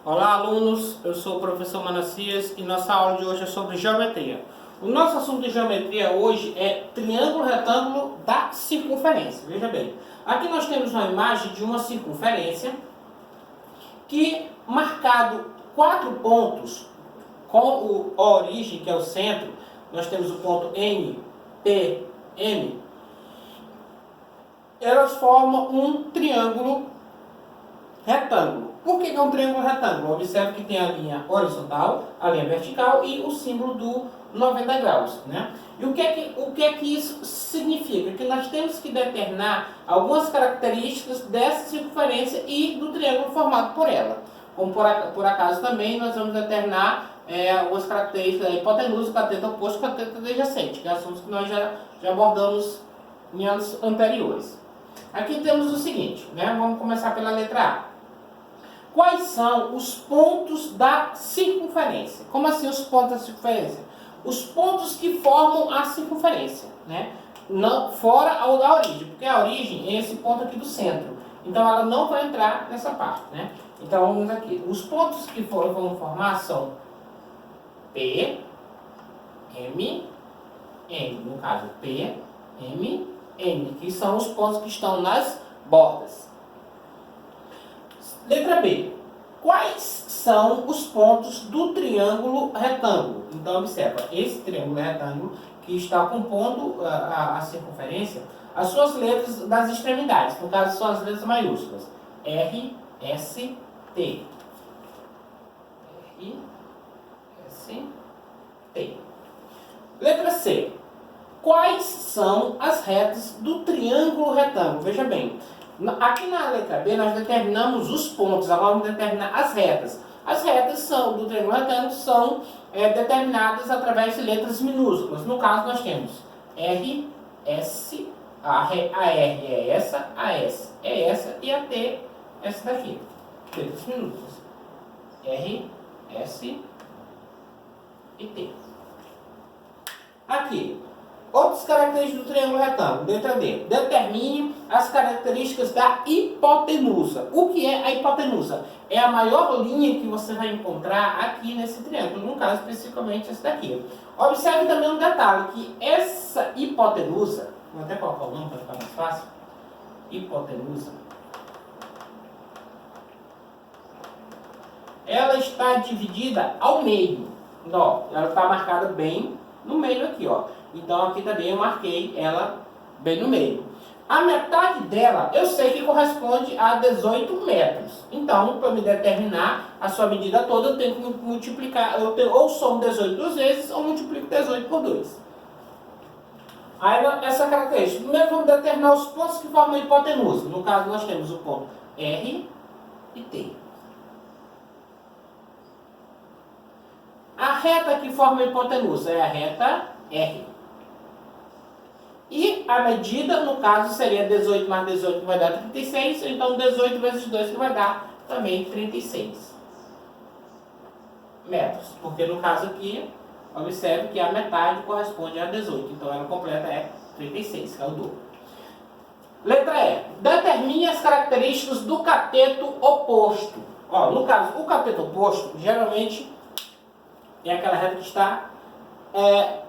Olá, alunos, eu sou o professor Manassias e nossa aula de hoje é sobre geometria. O nosso assunto de geometria hoje é triângulo retângulo da circunferência. Veja bem, aqui nós temos uma imagem de uma circunferência que, marcado 4 pontos com a origem, que é o centro, nós temos o ponto N, P, M, elas formam um triângulo retângulo. Por que é um triângulo retângulo? Observe que tem a linha horizontal, a linha vertical e o símbolo do 90 graus. Né? E o que é que isso significa? Que nós temos que determinar algumas características dessa circunferência e do triângulo formado por ela. Como por acaso também nós vamos determinar algumas características da hipotenusa, cateto oposto e cateto adjacente, que é assuntos que nós já abordamos em anos anteriores. Aqui temos o seguinte, né? Vamos começar pela letra A. Quais são os pontos da circunferência? Como assim os pontos da circunferência? Os pontos que formam a circunferência, né? Não, fora ou da origem, porque a origem é esse ponto aqui do centro. Então ela não vai entrar nessa parte, né? Então vamos aqui. Os pontos que vão formar são P, M, N. No caso, P, M, N, que são os pontos que estão nas bordas. Letra B. Quais são os pontos do triângulo retângulo? Então, observa, esse triângulo retângulo que está compondo a circunferência, as suas letras das extremidades, no caso, são as letras maiúsculas. R, S, T. R, S, T. Letra C. Quais são as retas do triângulo retângulo? Veja bem. Aqui na letra B nós determinamos os pontos, agora vamos determinar as retas. As retas do triângulo retângulo são determinadas através de letras minúsculas. No caso nós temos R, S, a R é essa, a S é essa e a T essa daqui. Letras minúsculas. R, S e T. Aqui. Outras características do triângulo retângulo, letra D. Determine as características da hipotenusa. O que é a hipotenusa? É a maior linha que você vai encontrar aqui nesse triângulo, no caso especificamente esse daqui. Observe também um detalhe, que essa hipotenusa, vou até colocar o nome para ficar mais fácil, hipotenusa, ela está dividida ao meio. Ó, ela está marcada bem no meio aqui, ó. Então aqui também eu marquei ela bem no meio. A metade dela eu sei que corresponde a 18 metros. Então, para me determinar a sua medida toda, eu tenho que multiplicar, ou somo 18 duas vezes, ou multiplico 18 por 2. Aí essa característica. Primeiro vamos determinar os pontos que formam a hipotenusa. No caso nós temos o ponto R e T. A reta que forma a hipotenusa é a reta R. E a medida, no caso, seria 18 mais 18, que vai dar 36. Então, 18 vezes 2, que vai dar também 36 metros. Porque, no caso aqui, observe que a metade corresponde a 18. Então, ela completa é 36, que é o dobro. Letra E. Determine as características do cateto oposto. Ó, no caso, o cateto oposto, geralmente, é aquela reta que está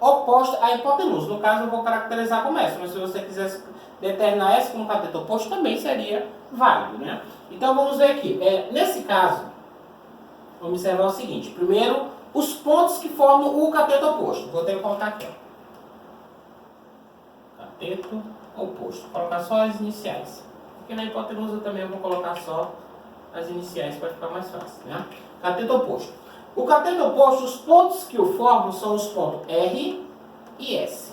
oposta à hipotenusa. No caso, eu vou caracterizar como essa, mas se você quisesse determinar essa como cateto oposto, também seria válido, né? Então, vamos ver aqui. Nesse caso, vamos observar o seguinte. Primeiro, os pontos que formam o cateto oposto. Vou ter que colocar aqui, ó. Cateto oposto. Vou colocar só as iniciais. Porque na hipotenusa também eu vou colocar só as iniciais para ficar mais fácil, né? Cateto oposto. O cateto oposto, os pontos que o formam são os pontos R e S.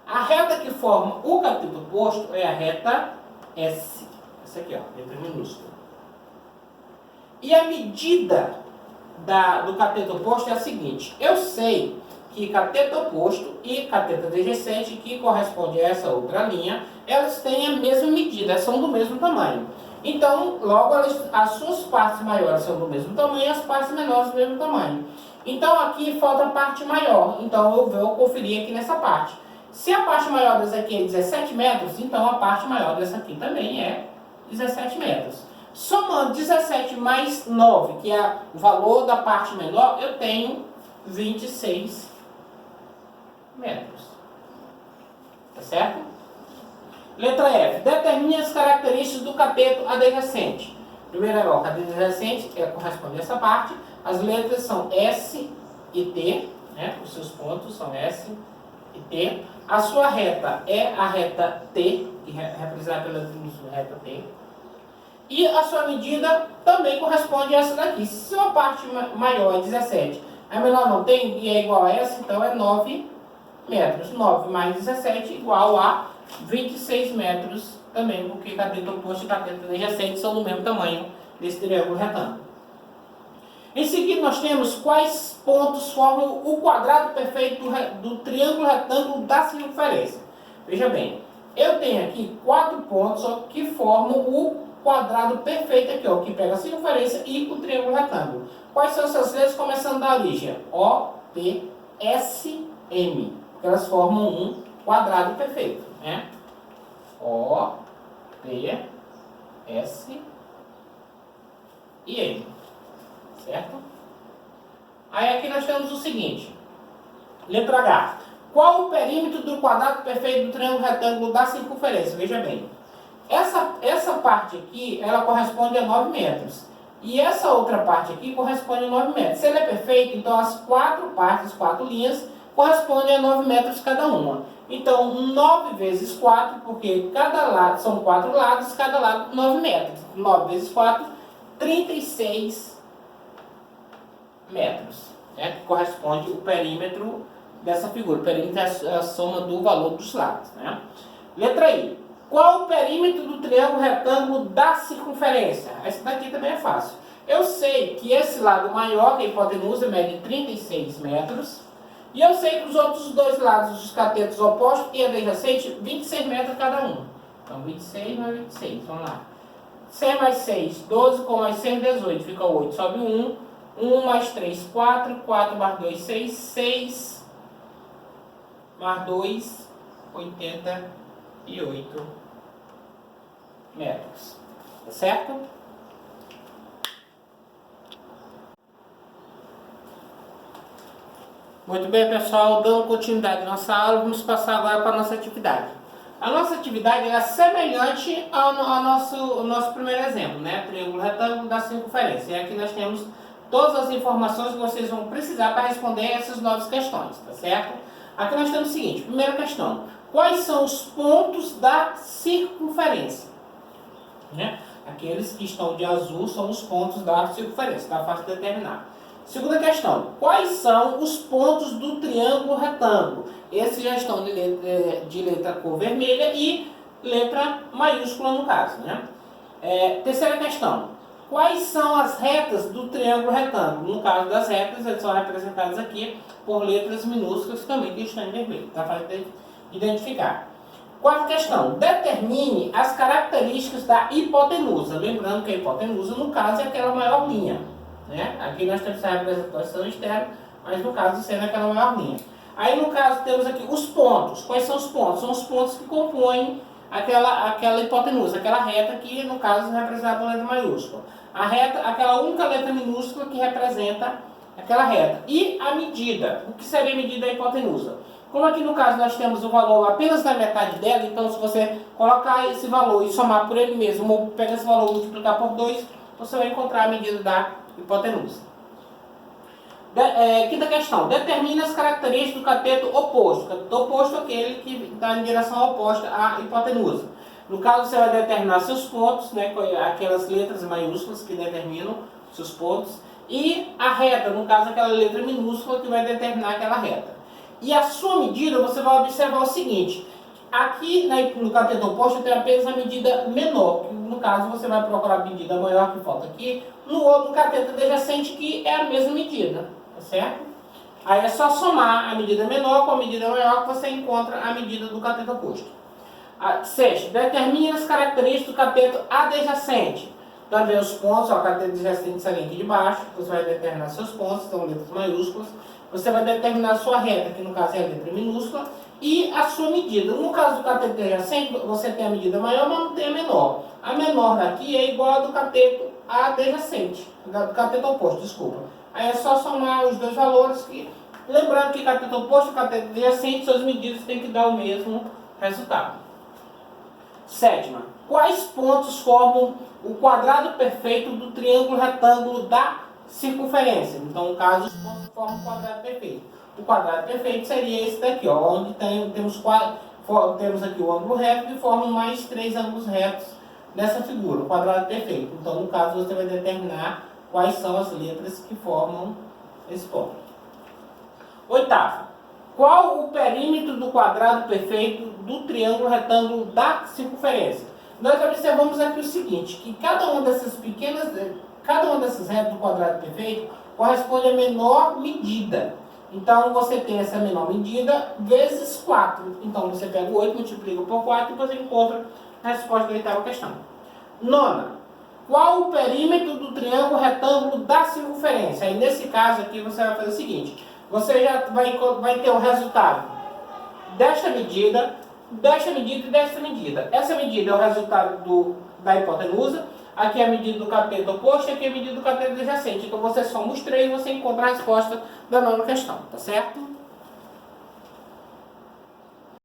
A reta que forma o cateto oposto é a reta S. Essa aqui, ó, letra minúscula. E a medida do cateto oposto é a seguinte. Eu sei que cateto oposto e cateto adjacente, que corresponde a essa outra linha, elas têm a mesma medida, elas são do mesmo tamanho. Então, logo, as suas partes maiores são do mesmo tamanho e as partes menores do mesmo tamanho. Então, aqui falta a parte maior. Então, eu vou conferir aqui nessa parte. Se a parte maior dessa aqui é 17 metros, então a parte maior dessa aqui também é 17 metros. Somando 17 mais 9, que é o valor da parte menor, eu tenho 26 metros. Tá certo? Letra F. Determine as características do cateto adjacente. Primeiro é o cateto adjacente, que corresponde a essa parte. As letras são S e T, né? Os seus pontos são S e T. A sua reta é a reta T, que é representada pela reta T. E a sua medida também corresponde a essa daqui. Se a parte maior é 17, a menor não tem e é igual a essa, então é 9 metros. 9 mais 17 igual a 26 metros também, porque cateto oposto e cateto adjacente são do mesmo tamanho desse triângulo retângulo. Em seguida, nós temos quais pontos formam o quadrado perfeito do triângulo retângulo da circunferência. Veja bem, eu tenho aqui 4 pontos que formam o quadrado perfeito aqui, ó, que pega a circunferência e o triângulo retângulo. Quais são essas letras começando da origem? O, P, S, M. Elas formam um quadrado perfeito, né? O, P, S e M. Certo? Aí aqui nós temos o seguinte. Letra H. Qual o perímetro do quadrado perfeito do triângulo retângulo da circunferência? Veja bem. Essa parte aqui, ela corresponde a 9 metros. E essa outra parte aqui corresponde a 9 metros. Se ele é perfeito, então as 4 partes, 4 linhas, correspondem a 9 metros cada uma. Então, 9 vezes 4, porque cada lado, são 4 lados, cada lado 9 metros. 9 vezes 4, 36 metros. Né? Que corresponde o perímetro dessa figura. O perímetro é a soma do valor dos lados. Né? Letra I. Qual o perímetro do triângulo retângulo da circunferência? Essa daqui também é fácil. Eu sei que esse lado maior, que a hipotenusa, mede 36 metros. E eu sei que os outros dois lados dos catetos opostos e adjacente, 26 metros cada um. Então, 26 mais 26, vamos lá. 6 mais 6, 12, com mais 6, 18. Fica 8, sobe 1. 1 mais 3, 4. 4 mais 2, 6. 6 mais 2, 88 metros. Tá certo? Muito bem, pessoal. Dando continuidade à nossa aula, vamos passar agora para a nossa atividade. A nossa atividade é semelhante ao nosso primeiro exemplo, né? Triângulo retângulo da circunferência. E aqui nós temos todas as informações que vocês vão precisar para responder essas 9 questões, tá certo? Aqui nós temos o seguinte, primeira questão. Quais são os pontos da circunferência? Né? Aqueles que estão de azul são os pontos da circunferência, tá fácil de determinar. Segunda questão. Quais são os pontos do triângulo retângulo? Esses já estão de letra cor vermelha e letra maiúscula no caso, né? Terceira questão. Quais são as retas do triângulo retângulo? No caso das retas, elas são representadas aqui por letras minúsculas também que estão em vermelho. Tá fácil de identificar. Quarta questão. Determine as características da hipotenusa. Lembrando que a hipotenusa, no caso, é aquela maior linha. Né? Aqui nós temos a representação externa, mas no caso sendo aquela maior linha. Aí no caso temos aqui os pontos. Quais são os pontos? São os pontos que compõem aquela hipotenusa, aquela reta que no caso é representada por letra maiúscula. A reta, aquela única letra minúscula que representa aquela reta. E a medida. O que seria a medida da hipotenusa? Como aqui no caso nós temos o valor apenas da metade dela, então se você colocar esse valor e somar por ele mesmo, ou pegar esse valor e multiplicar por 2, você vai encontrar a medida da hipotenusa. Quinta questão. Determine as características do cateto oposto. O cateto oposto é aquele que está em direção oposta à hipotenusa. No caso, você vai determinar seus pontos, né, aquelas letras maiúsculas que determinam seus pontos. E a reta, no caso, aquela letra minúscula que vai determinar aquela reta. E a sua medida, você vai observar o seguinte. Aqui no cateto oposto tem apenas a medida menor. No caso, você vai procurar a medida maior que falta aqui. No outro cateto adjacente, que é a mesma medida. Tá certo? Aí é só somar a medida menor com a medida maior que você encontra a medida do cateto oposto. Sexta, determine as características do cateto adjacente. Também os pontos, ó, o cateto adjacente está aqui de baixo. Você vai determinar seus pontos, são letras maiúsculas. Você vai determinar a sua reta, que no caso é a letra minúscula. e a sua medida. No caso do cateto adjacente, você tem a medida maior, mas não tem a menor. A menor daqui é igual a do cateto adjacente, do cateto oposto, desculpa. Aí é só somar os dois valores, lembrando que cateto oposto e cateto adjacente, suas medidas têm que dar o mesmo resultado. Sétima, quais pontos formam o quadrado perfeito do triângulo retângulo da circunferência? Então, no caso, os pontos formam o quadrado perfeito. O quadrado perfeito seria esse daqui, ó, onde temos aqui o ângulo reto e formam mais 3 ângulos retos nessa figura, o quadrado perfeito. Então, no caso, você vai determinar quais são as letras que formam esse ponto. Oitava, qual o perímetro do quadrado perfeito do triângulo retângulo da circunferência? Nós observamos aqui o seguinte, que cada uma dessas retas do quadrado perfeito corresponde à menor medida. Então, você tem essa menor medida vezes 4. Então, você pega o 8, multiplica por 4 e você encontra a resposta da oitava questão. Nona, qual o perímetro do triângulo retângulo da circunferência? Aí, nesse caso aqui, você vai fazer o seguinte. Você já vai ter o resultado desta medida e desta medida. Essa medida é o resultado da hipotenusa. Aqui é a medida do cateto oposto e aqui é a medida do cateto adjacente. Então, você soma os três e você encontra a resposta da nona questão, tá certo?